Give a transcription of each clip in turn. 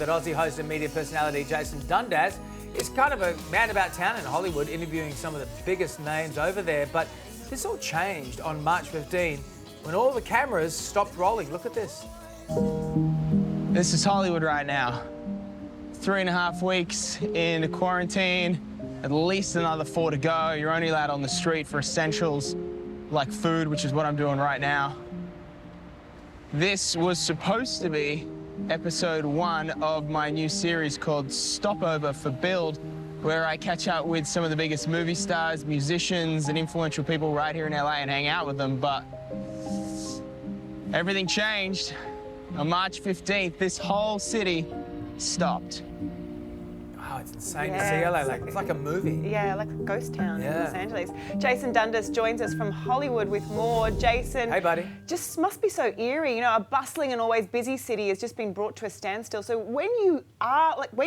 That Aussie host and media personality Jason Dundas is kind of a man about town in Hollywood, interviewing some of the biggest names over there. But this all changed on March 15 when all the cameras stopped rolling. Look at this. This is Hollywood right now. 3.5 weeks into quarantine, at least another 4 to go. You're only allowed on the street for essentials like food, which is what I'm doing right now. This was supposed to be episode 1 of my new series called Stopover for Build, where I catch up with some of the biggest movie stars, musicians, and influential people right here in LA and hang out with them. But everything changed. On March 15th, this whole city stopped. Oh, it's insane to see LA. It's like a movie. Yeah, like a ghost town in Los Angeles. Jason Dundas joins us from Hollywood with more. Jason. Hey, buddy. Just must be so eerie. You know, a bustling and always busy city has just been brought to a standstill. So when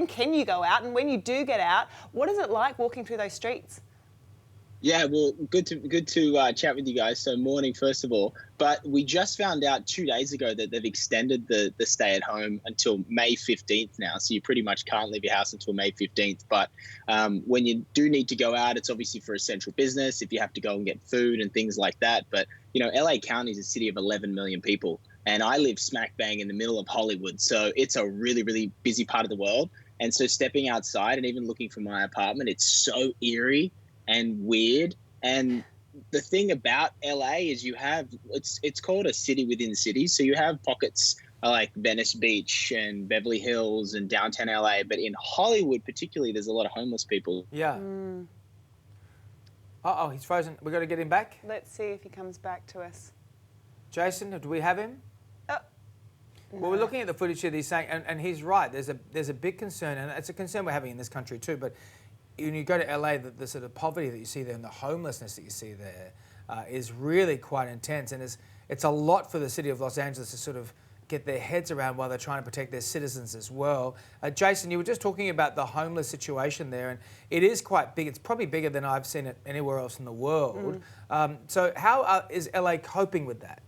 can you go out? And when you do get out, what is it like walking through those streets? Yeah, well, good to chat with you guys. So morning, first of all. But we just found out 2 days ago that they've extended the stay at home until May 15th now. So you pretty much can't leave your house until May 15th. But when you do need to go out, it's obviously for essential business, if you have to go and get food and things like that. But, you know, LA County is a city of 11 million people. And I live smack bang in the middle of Hollywood. So it's a really, really busy part of the world. And so stepping outside and even looking for my apartment, it's so eerie and weird. And the thing about LA is you have, it's called a city within cities. So you have pockets like Venice Beach and Beverly Hills and downtown LA, but in Hollywood particularly, there's a lot of homeless people. Yeah. Uh-oh, he's frozen. We've got to get him back. Let's see if he comes back to us. Jason, do we have him? No. Well, we're looking at the footage here. He's saying, and he's right. There's a big concern, and it's a concern we're having in this country too. But when you go to LA, the sort of poverty that you see there and the homelessness that you see there is really quite intense, and it's a lot for the city of Los Angeles to sort of get their heads around while they're trying to protect their citizens as well. Jason, you were just talking about the homeless situation there, and it is quite big. It's probably bigger than I've seen it anywhere else in the world. So how is LA coping with that?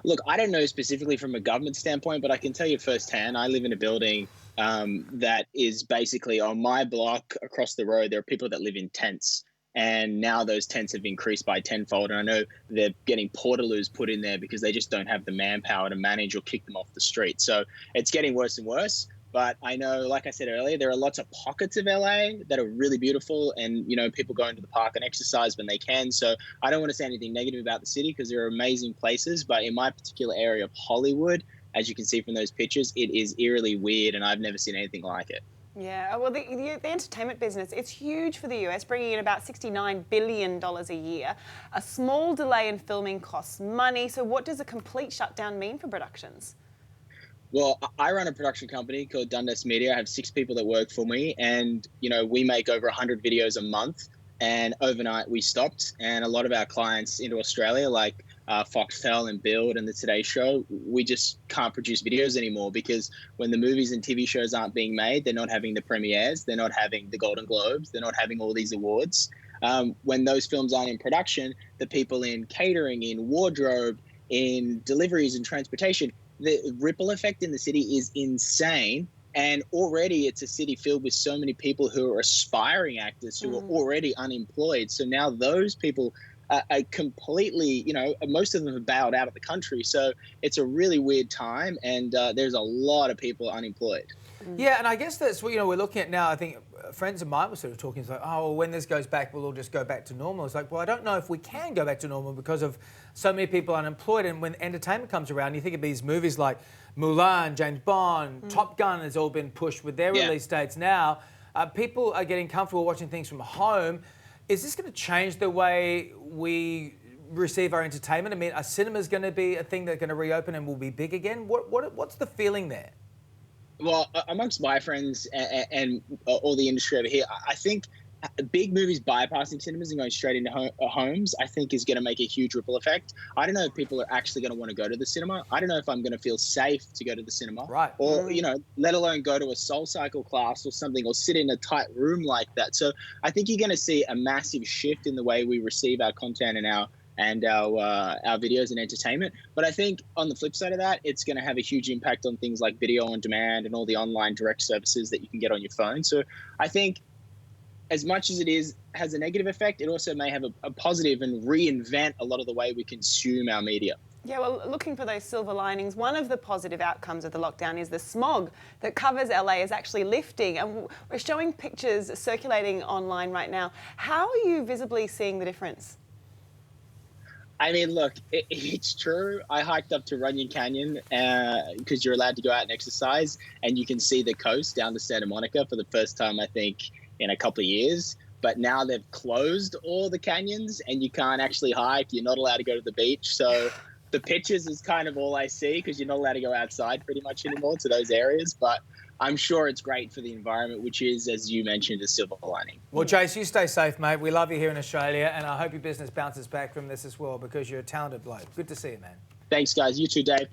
Look, I don't know specifically from a government standpoint, but I can tell you firsthand, I live in a building that is basically on my block across the road. There are people that live in tents, and now those tents have increased by tenfold. And I know they're getting portaloos put in there because they just don't have the manpower to manage or kick them off the street. So it's getting worse and worse. But I know, like I said earlier, there are lots of pockets of LA that are really beautiful, and, you know, people go into the park and exercise when they can. So I don't want to say anything negative about the city because there are amazing places. But in my particular area of Hollywood, as you can see from those pictures, it is eerily weird, and I've never seen anything like it. Yeah, well, the entertainment business, it's huge for the US, bringing in about $69 billion a year. A small delay in filming costs money. So what does a complete shutdown mean for productions? Well, I run a production company called Dundas Media. I have 6 people that work for me, and, you know, we make over 100 videos a month. And overnight we stopped, and a lot of our clients into Australia, like Foxtel and Build and the Today Show, we just can't produce videos anymore because when the movies and TV shows aren't being made, they're not having the premieres, they're not having the Golden Globes, they're not having all these awards. When those films aren't in production, the people in catering, in wardrobe, in deliveries and transportation, the ripple effect in the city is insane. And already it's a city filled with so many people who are aspiring actors who are already unemployed. So now those people are completely, you know, most of them have bailed out of the country. So it's a really weird time, and there's a lot of people unemployed. Yeah, and I guess that's what, you know, we're looking at now. I think friends of mine were sort of talking, it's like, oh, well, when this goes back, we'll all just go back to normal. It's like, well, I don't know if we can go back to normal because of so many people unemployed. And when entertainment comes around, you think of these movies like Mulan, James Bond, Top Gun has all been pushed with their release dates now. People are getting comfortable watching things from home. Is this going to change the way we receive our entertainment? I mean, are cinemas going to be a thing that's going to reopen and will be big again? What's the feeling there? Well, amongst my friends and all the industry over here, I think big movies bypassing cinemas and going straight into homes, I think is going to make a huge ripple effect. I don't know if people are actually going to want to go to the cinema. I don't know if I'm going to feel safe to go to the cinema. Right. Or, you know, let alone go to a Soul Cycle class or something, or sit in a tight room like that. So I think you're going to see a massive shift in the way we receive our content and our and our videos and entertainment. But I think on the flip side of that, it's going to have a huge impact on things like video on demand and all the online direct services that you can get on your phone. So I think as much as has a negative effect, it also may have a positive and reinvent a lot of the way we consume our media. Yeah, well, looking for those silver linings, one of the positive outcomes of the lockdown is the smog that covers LA is actually lifting. And we're showing pictures circulating online right now. How are you visibly seeing the difference? I mean, look, it's true. I hiked up to Runyon Canyon because you're allowed to go out and exercise, and you can see the coast down to Santa Monica for the first time, I think, in a couple of years. But now they've closed all the canyons and you can't actually hike. You're not allowed to go to the beach. So the pictures is kind of all I see because you're not allowed to go outside pretty much anymore to those areas. But I'm sure it's great for the environment, which is, as you mentioned, a silver lining. Well, Jace, you stay safe, mate. We love you here in Australia, and I hope your business bounces back from this as well because you're a talented bloke. Good to see you, man. Thanks, guys. You too, Dave.